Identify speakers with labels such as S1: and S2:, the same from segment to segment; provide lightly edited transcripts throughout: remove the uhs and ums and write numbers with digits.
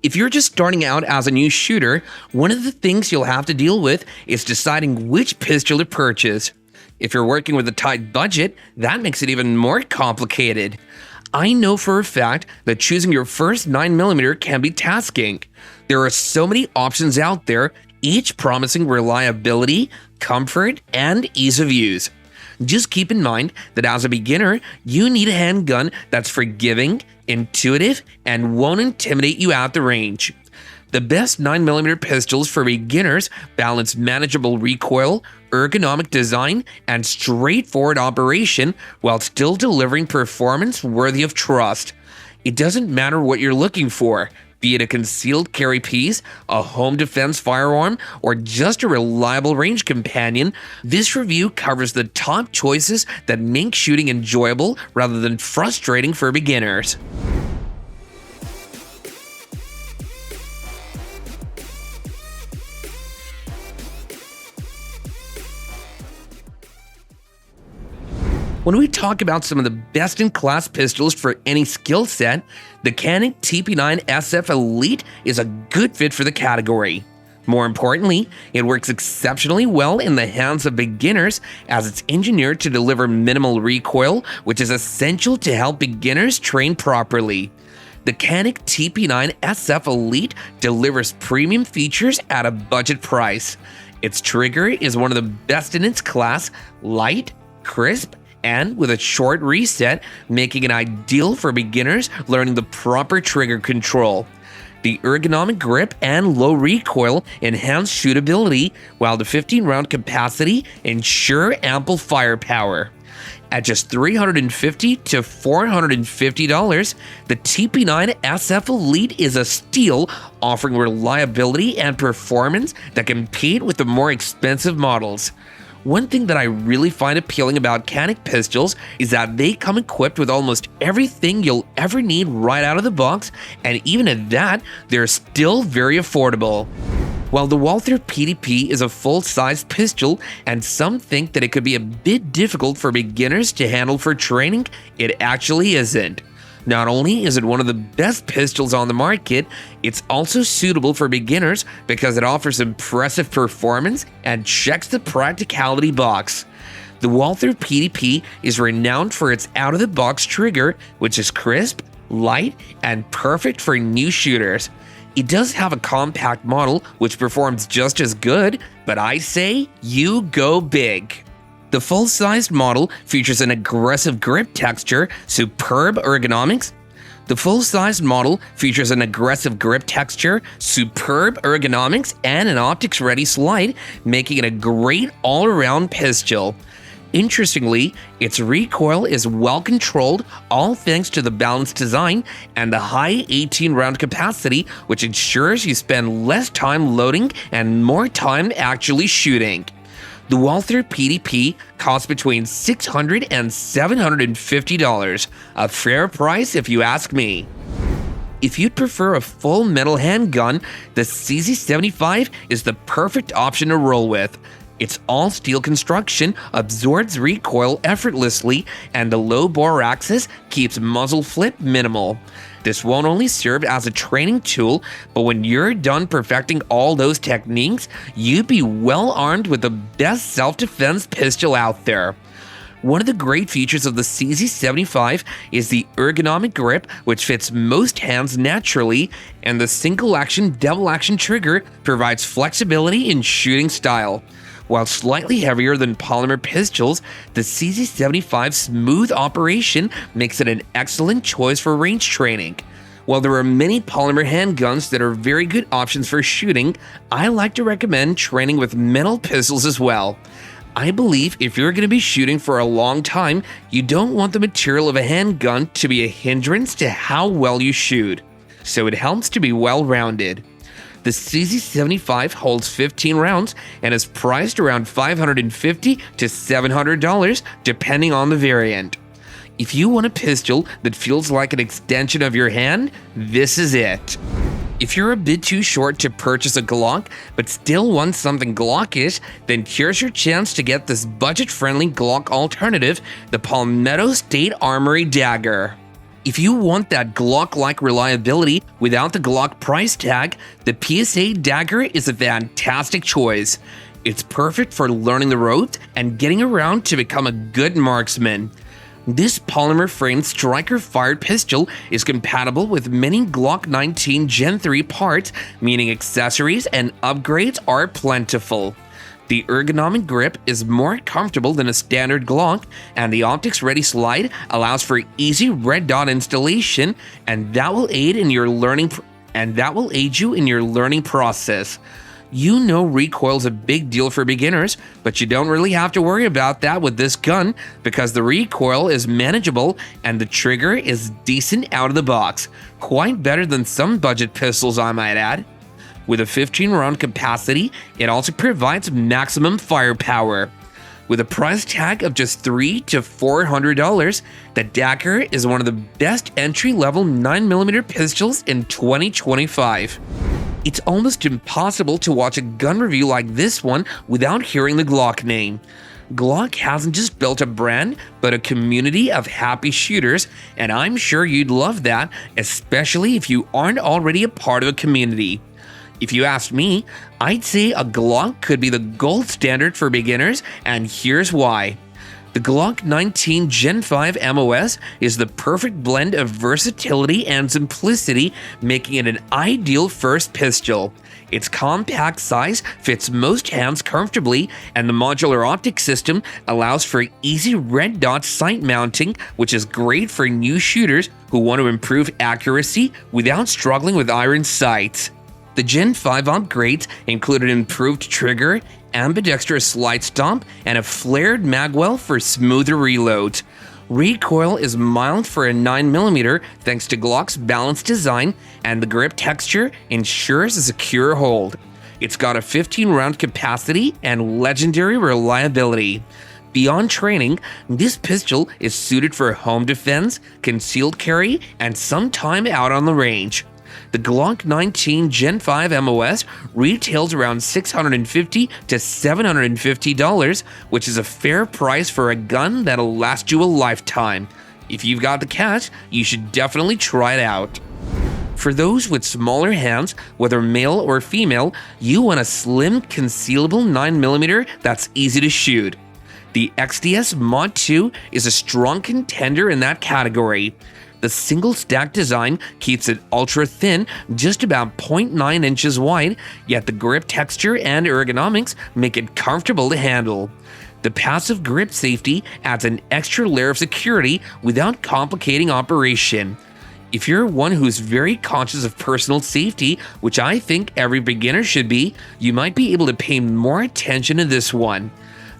S1: If you're just starting out as a new shooter, one of the things you'll have to deal with is deciding which pistol to purchase. If you're working with a tight budget, that makes it even more complicated. I know for a fact that choosing your first 9mm can be tasking. There are so many options out there, each promising reliability, comfort, and ease of use. Just keep in mind that as a beginner, you need a handgun that's forgiving, intuitive, and won't intimidate you at the range. The best 9mm pistols for beginners balance manageable recoil, ergonomic design, and straightforward operation while still delivering performance worthy of trust. It doesn't matter what you're looking for, be it a concealed carry piece, a home defense firearm, or just a reliable range companion, this review covers the top choices that make shooting enjoyable rather than frustrating for beginners. When we talk about some of the best-in-class pistols for any skill set, the Canik TP9 SF Elite is a good fit for the category. More importantly, it works exceptionally well in the hands of beginners as it's engineered to deliver minimal recoil, which is essential to help beginners train properly. The Canik TP9 SF Elite delivers premium features at a budget price. Its trigger is one of the best in its class, light, crisp, and with a short reset, making it ideal for beginners learning the proper trigger control. The ergonomic grip and low recoil enhance shootability, while the 15-round capacity ensure ample firepower. At just $350 to $450, the TP9 SF Elite is a steal, offering reliability and performance that compete with the more expensive models. One thing that I really find appealing about Canik pistols is that they come equipped with almost everything you'll ever need right out of the box, and even at that, they're still very affordable. While the Walther PDP is a full-sized pistol, and some think that it could be a bit difficult for beginners to handle for training, it actually isn't. Not only is it one of the best pistols on the market, it's also suitable for beginners because it offers impressive performance and checks the practicality box. The Walther PDP is renowned for its out-of-the-box trigger, which is crisp, light, and perfect for new shooters. It does have a compact model which performs just as good, but I say you go big. The full-sized model features an aggressive grip texture, superb ergonomics. The full-sized model features an aggressive grip texture, superb ergonomics, and an optics-ready slide, making it a great all-around pistol. Interestingly, its recoil is well controlled, all thanks to the balanced design and the high 18-round capacity, which ensures you spend less time loading and more time actually shooting. The Walther PDP costs between $600 and $750, a fair price if you ask me. If you'd prefer a full metal handgun, the CZ75 is the perfect option to roll with. Its all-steel construction absorbs recoil effortlessly, and the low bore axis keeps muzzle flip minimal. This won't only serve as a training tool, but when you're done perfecting all those techniques, you'd be well armed with the best self-defense pistol out there. One of the great features of the CZ75 is the ergonomic grip, which fits most hands naturally, and the single-action, double-action trigger provides flexibility in shooting style. While slightly heavier than polymer pistols, the CZ75's smooth operation makes it an excellent choice for range training. While there are many polymer handguns that are very good options for shooting, I like to recommend training with metal pistols as well. I believe if you're going to be shooting for a long time, you don't want the material of a handgun to be a hindrance to how well you shoot. So it helps to be well-rounded. The CZ75 holds 15 rounds and is priced around $550 to $700 depending on the variant. If you want a pistol that feels like an extension of your hand, this is it. If you're a bit too short to purchase a Glock but still want something Glockish, then here's your chance to get this budget-friendly Glock alternative, the Palmetto State Armory Dagger. If you want that Glock-like reliability without the Glock price tag, the PSA Dagger is a fantastic choice. It's perfect for learning the ropes and getting around to become a good marksman. This polymer-framed striker-fired pistol is compatible with many Glock 19 Gen 3 parts, meaning accessories and upgrades are plentiful. The ergonomic grip is more comfortable than a standard Glock, and the optics-ready slide allows for easy red dot installation, and that will aid you in your learning process. You know recoil's a big deal for beginners, but you don't really have to worry about that with this gun because the recoil is manageable and the trigger is decent out of the box, quite better than some budget pistols, I might add. With a 15-round capacity, it also provides maximum firepower. With a price tag of just $300 to $400, the Dagger is one of the best entry-level 9mm pistols in 2025. It's almost impossible to watch a gun review like this one without hearing the Glock name. Glock hasn't just built a brand, but a community of happy shooters, and I'm sure you'd love that, especially if you aren't already a part of a community. If you ask me, I'd say a Glock could be the gold standard for beginners, and here's why. The Glock 19 Gen 5 MOS is the perfect blend of versatility and simplicity, making it an ideal first pistol. Its compact size fits most hands comfortably, and the modular optic system allows for easy red dot sight mounting, which is great for new shooters who want to improve accuracy without struggling with iron sights. The Gen 5 upgrades include an improved trigger, ambidextrous slide stomp, and a flared magwell for smoother reloads. Recoil is mild for a 9mm thanks to Glock's balanced design, and the grip texture ensures a secure hold. It's got a 15-round capacity and legendary reliability. Beyond training, this pistol is suited for home defense, concealed carry, and some time out on the range. The Glock 19 Gen 5 MOS retails around $650 to $750, which is a fair price for a gun that'll last you a lifetime. If you've got the cash, you should definitely try it out. For those with smaller hands, whether male or female, you want a slim, concealable 9mm that's easy to shoot. The XDS Mod 2 is a strong contender in that category. The single stack design keeps it ultra thin, just about 0.9 inches wide, yet the grip texture and ergonomics make it comfortable to handle. The passive grip safety adds an extra layer of security without complicating operation. If you're one who's very conscious of personal safety, which I think every beginner should be, you might be able to pay more attention to this one.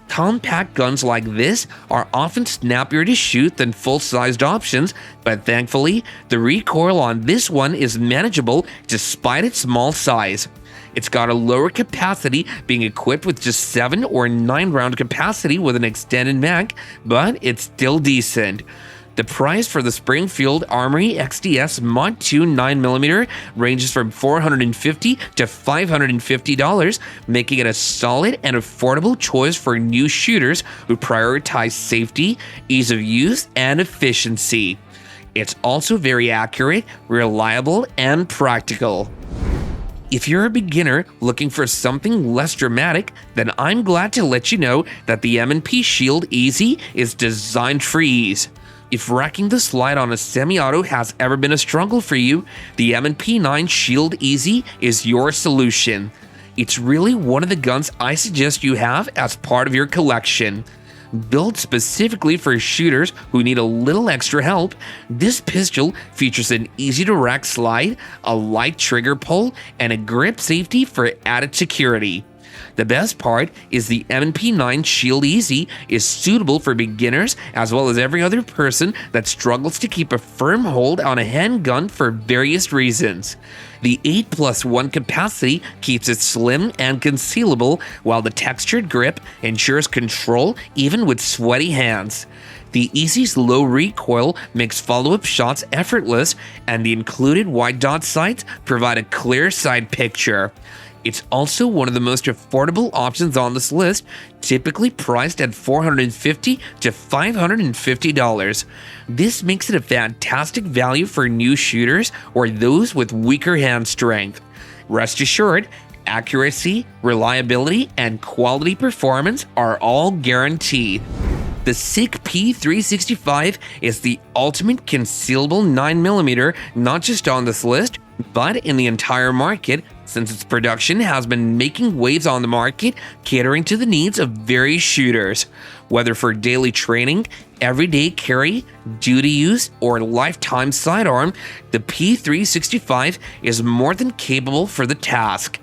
S1: Compact guns like this are often snappier to shoot than full-sized options, but thankfully, the recoil on this one is manageable despite its small size. It's got a lower capacity, being equipped with just 7 or 9 round capacity with an extended mag, but it's still decent. The price for the Springfield Armory XDS Mod 2 9mm ranges from $450 to $550, making it a solid and affordable choice for new shooters who prioritize safety, ease of use, and efficiency. It's also very accurate, reliable, and practical. If you're a beginner looking for something less dramatic, then I'm glad to let you know that the M&P Shield Easy is designed for ease. If racking the slide on a semi-auto has ever been a struggle for you, the M&P 9 Shield Easy is your solution. It's really one of the guns I suggest you have as part of your collection. Built specifically for shooters who need a little extra help, this pistol features an easy-to-rack slide, a light trigger pull, and a grip safety for added security. The best part is the M&P 9 Shield Easy is suitable for beginners as well as every other person that struggles to keep a firm hold on a handgun for various reasons. The 8+1 capacity keeps it slim and concealable, while the textured grip ensures control even with sweaty hands. The Easy's low recoil makes follow-up shots effortless, and the included wide dot sights provide a clear side picture. It's also one of the most affordable options on this list, typically priced at $450 to $550. This makes it a fantastic value for new shooters or those with weaker hand strength. Rest assured, accuracy, reliability, and quality performance are all guaranteed. The SICK P365 is the ultimate concealable 9mm, not just on this list, but in the entire market, since its production has been making waves on the market, catering to the needs of various shooters. Whether for daily training, everyday carry, duty use, or lifetime sidearm, the P365 is more than capable for the task.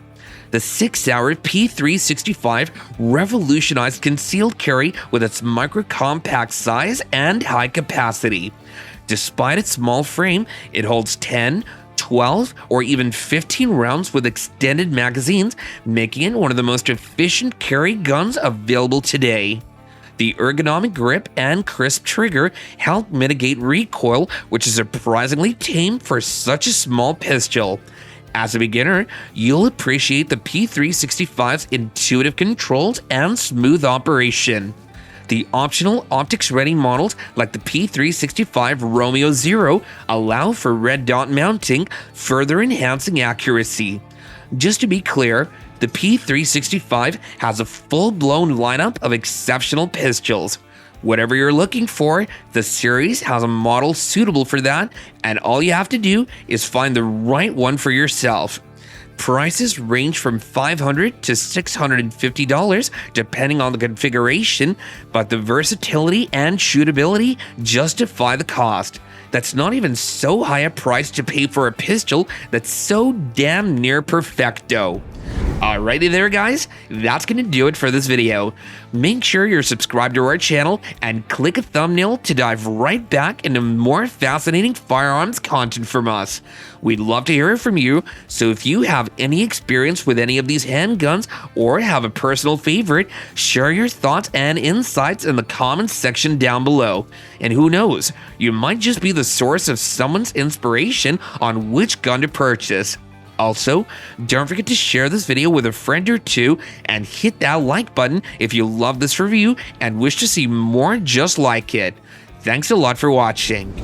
S1: The 6-hour P365 revolutionized concealed carry with its micro-compact size and high capacity. Despite its small frame, it holds 10, 12, or even 15 rounds with extended magazines, making it one of the most efficient carry guns available today. The ergonomic grip and crisp trigger help mitigate recoil, which is surprisingly tame for such a small pistol. As a beginner, you'll appreciate the P365's intuitive controls and smooth operation. The optional optics-ready models like the P365 Romeo Zero allow for red dot mounting, further enhancing accuracy. Just to be clear, the P365 has a full-blown lineup of exceptional pistols. Whatever you're looking for, the series has a model suitable for that, and all you have to do is find the right one for yourself. Prices range from $500 to $650 depending on the configuration, but the versatility and shootability justify the cost. That's not even so high a price to pay for a pistol that's so damn near perfecto. Alrighty there guys, that's gonna do it for this video. Make sure you're subscribed to our channel and click a thumbnail to dive right back into more fascinating firearms content from us. We'd love to hear from you, so if you have any experience with any of these handguns or have a personal favorite, share your thoughts and insights in the comments section down below. And who knows, you might just be the source of someone's inspiration on which gun to purchase. Also, don't forget to share this video with a friend or two and hit that like button if you love this review and wish to see more just like it. Thanks a lot for watching.